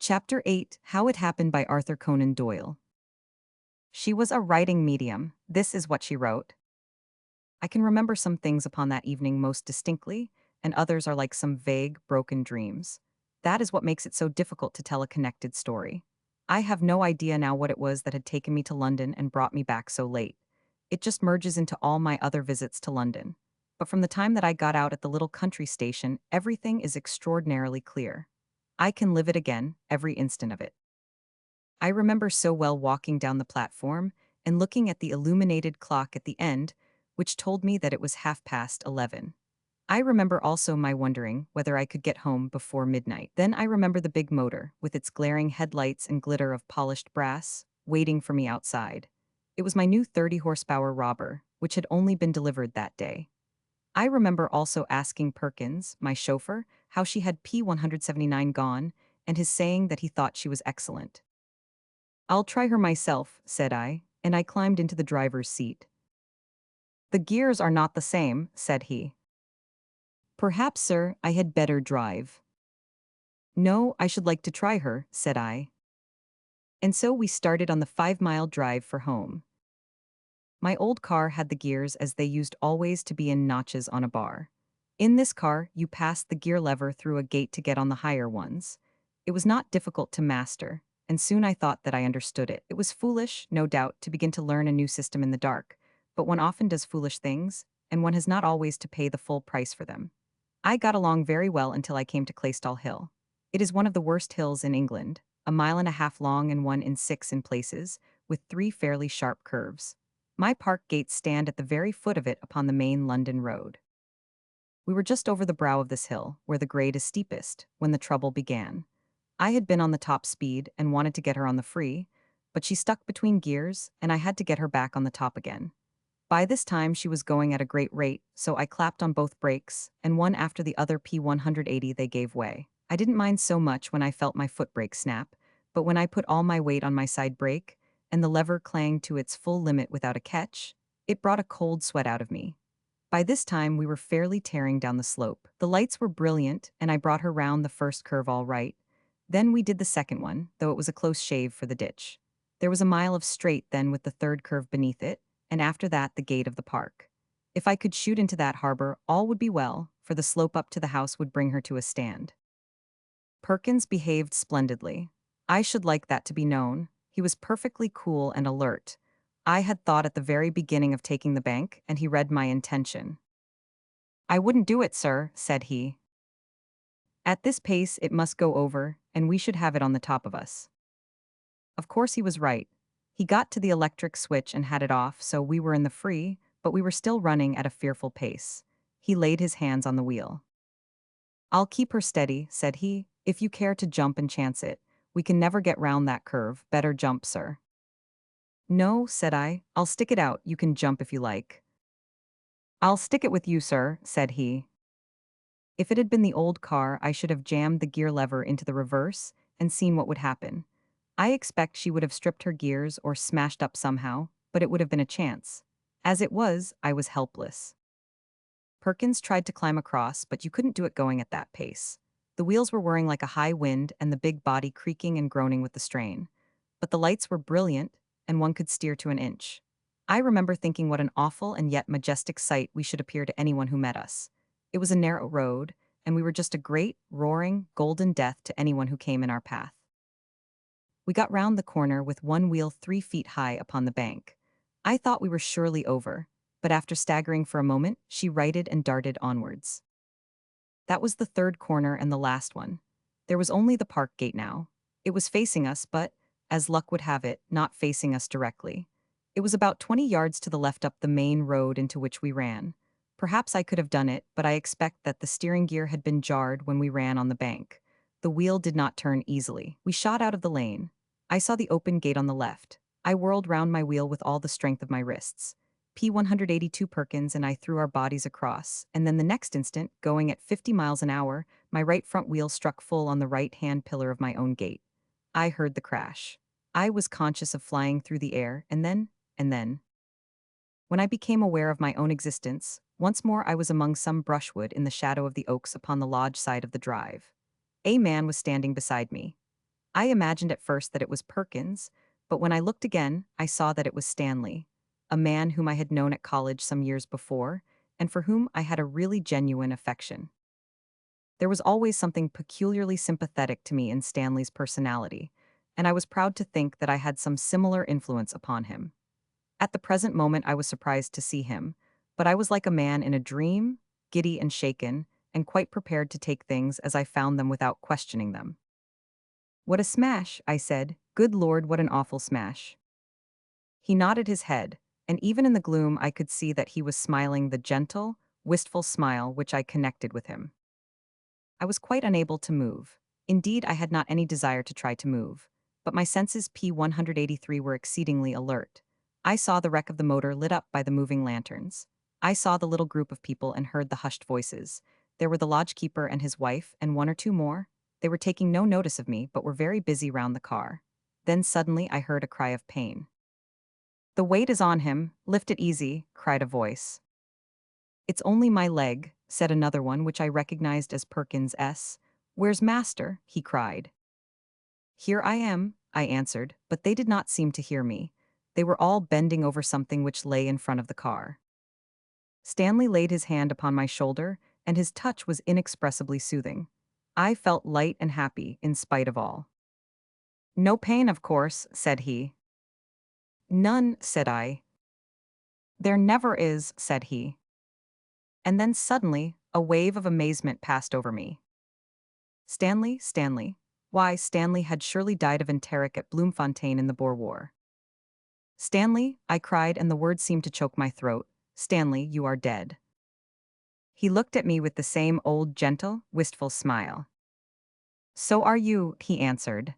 Chapter 8, How It Happened by Arthur Conan Doyle. She was a writing medium. This is what she wrote. I can remember some things upon that evening most distinctly, and others are like some vague, broken dreams. That is what makes it so difficult to tell a connected story. I have no idea now what it was that had taken me to London and brought me back so late. It just merges into all my other visits to London. But from the time that I got out at the little country station, everything is extraordinarily clear. I can live it again, every instant of it. I remember so well walking down the platform and looking at the illuminated clock at the end, which told me that it was 11:30. I remember also my wondering whether I could get home before midnight. Then I remember the big motor, with its glaring headlights and glitter of polished brass, waiting for me outside. It was my new 30-horsepower robber, which had only been delivered that day. I remember also asking Perkins, my chauffeur, how she had P-179 gone, and his saying that he thought she was excellent. "I'll try her myself," said I, and I climbed into the driver's seat. "The gears are not the same," said he. "Perhaps, sir, I had better drive." "No, I should like to try her," said I. And so we started on the 5-mile drive for home. My old car had the gears as they used always to be in notches on a bar. In this car, you passed the gear lever through a gate to get on the higher ones. It was not difficult to master, and soon I thought that I understood it. It was foolish, no doubt, to begin to learn a new system in the dark, but one often does foolish things, and one has not always to pay the full price for them. I got along very well until I came to Claystall Hill. It is one of the worst hills in England, a mile and a half long and 1 in 6 in places, with 3 fairly sharp curves. My park gates stand at the very foot of it upon the main London road. We were just over the brow of this hill, where the grade is steepest, when the trouble began. I had been on the top speed and wanted to get her on the free, but she stuck between gears, and I had to get her back on the top again. By this time she was going at a great rate, so I clapped on both brakes, and one after the other P-180 they gave way. I didn't mind so much when I felt my foot brake snap, but when I put all my weight on my side brake, and the lever clanged to its full limit without a catch, it brought a cold sweat out of me. By this time we were fairly tearing down the slope. The lights were brilliant, and I brought her round the first curve all right. Then we did the second one, though it was a close shave for the ditch. There was a mile of straight then with the third curve beneath it, and after that the gate of the park. If I could shoot into that harbor, all would be well, for the slope up to the house would bring her to a stand. Perkins behaved splendidly. I should like that to be known. He was perfectly cool and alert. I had thought at the very beginning of taking the bank, and he read my intention. "I wouldn't do it, sir," said he. "At this pace it must go over, and we should have it on the top of us." Of course he was right. He got to the electric switch and had it off, so we were in the free, but we were still running at a fearful pace. He laid his hands on the wheel. "I'll keep her steady," said he. "If you care to jump and chance it, we can never get round that curve. Better jump, sir." "No," said I. "I'll stick it out. You can jump if you like." "I'll stick it with you, sir," said he. If it had been the old car, I should have jammed the gear lever into the reverse and seen what would happen. I expect she would have stripped her gears or smashed up somehow, but it would have been a chance. As it was, I was helpless. Perkins tried to climb across, but you couldn't do it going at that pace. The wheels were whirring like a high wind and the big body creaking and groaning with the strain. But the lights were brilliant, and one could steer to an inch. I remember thinking what an awful and yet majestic sight we should appear to anyone who met us. It was a narrow road, and we were just a great, roaring, golden death to anyone who came in our path. We got round the corner with one wheel 3 feet high upon the bank. I thought we were surely over, but after staggering for a moment, she righted and darted onwards. That was the third corner and the last one. There was only the park gate now. It was facing us, but, as luck would have it, not facing us directly. It was about 20 yards to the left up the main road into which we ran. Perhaps I could have done it, but I expect that the steering gear had been jarred when we ran on the bank. The wheel did not turn easily. We shot out of the lane. I saw the open gate on the left. I whirled round my wheel with all the strength of my wrists. P-182 Perkins and I threw our bodies across, and then the next instant, going at 50 miles an hour, my right front wheel struck full on the right-hand pillar of my own gate. I heard the crash. I was conscious of flying through the air, and then. When I became aware of my own existence, once more I was among some brushwood in the shadow of the oaks upon the lodge side of the drive. A man was standing beside me. I imagined at first that it was Perkins, but when I looked again, I saw that it was Stanley, a man whom I had known at college some years before, and for whom I had a really genuine affection. There was always something peculiarly sympathetic to me in Stanley's personality, and I was proud to think that I had some similar influence upon him. At the present moment, I was surprised to see him, but I was like a man in a dream, giddy and shaken, and quite prepared to take things as I found them without questioning them. "What a smash," I said. "Good Lord, what an awful smash." He nodded his head, and even in the gloom I could see that he was smiling the gentle, wistful smile which I connected with him. I was quite unable to move. Indeed, I had not any desire to try to move. But my senses P183 were exceedingly alert. I saw the wreck of the motor lit up by the moving lanterns. I saw the little group of people and heard the hushed voices. There were the lodgekeeper and his wife, and one or two more. They were taking no notice of me, but were very busy round the car. Then suddenly I heard a cry of pain. "The weight is on him. Lift it easy," cried a voice. "It's only my leg," said another one, which I recognized as Perkins S. "Where's master?" he cried. "Here I am," I answered, but they did not seem to hear me. They were all bending over something which lay in front of the car. Stanley laid his hand upon my shoulder, and his touch was inexpressibly soothing. I felt light and happy in spite of all. "No pain, of course," said he. "None," said I. "There never is," said he. And then suddenly, a wave of amazement passed over me. Stanley, Stanley. Why, Stanley had surely died of enteric at Bloemfontein in the Boer War. "Stanley," I cried, and the words seemed to choke my throat. "Stanley, you are dead." He looked at me with the same old, gentle, wistful smile. "So are you," he answered.